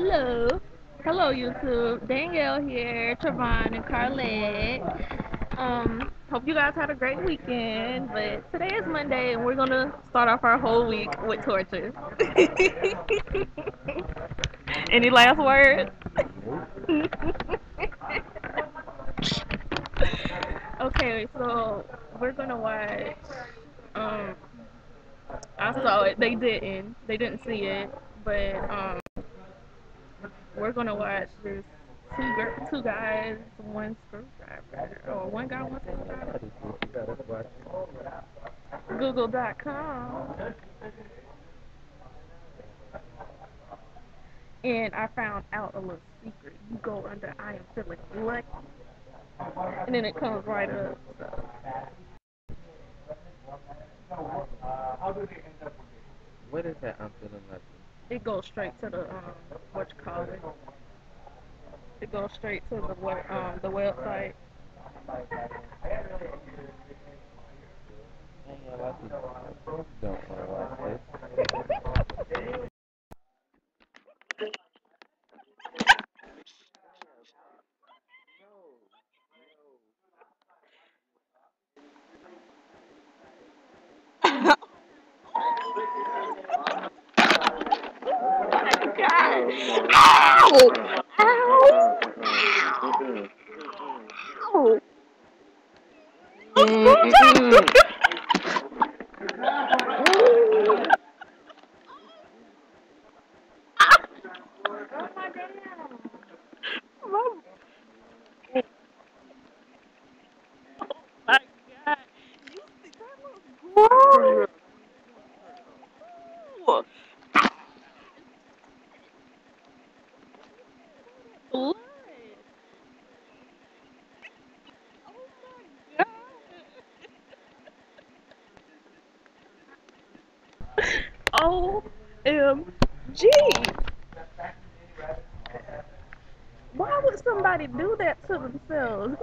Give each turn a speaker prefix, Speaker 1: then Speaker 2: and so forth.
Speaker 1: Hello. Hello, YouTube. Danielle here, Trevon and Carlette. Hope you guys had a great weekend, but today is Monday and we're gonna start off our whole week with torture. Any last words? Okay, so we're gonna watch. Um, I saw it. They didn't. They didn't see it, but we're gonna watch this two guys, one screwdriver, or one guy, one screwdriver. Google.com, and I found out a little secret. You go under I am feeling lucky, and then it comes right up. So
Speaker 2: What is that? I'm feeling lucky.
Speaker 1: it goes straight to the what you call it. It goes straight to the website.
Speaker 2: Man, yeah, lucky. Don't want to watch this.
Speaker 1: Ow! Ow! Ow! My God. You see, that looks gross. Blood. Oh my God. OMG. Why would somebody do that to themselves?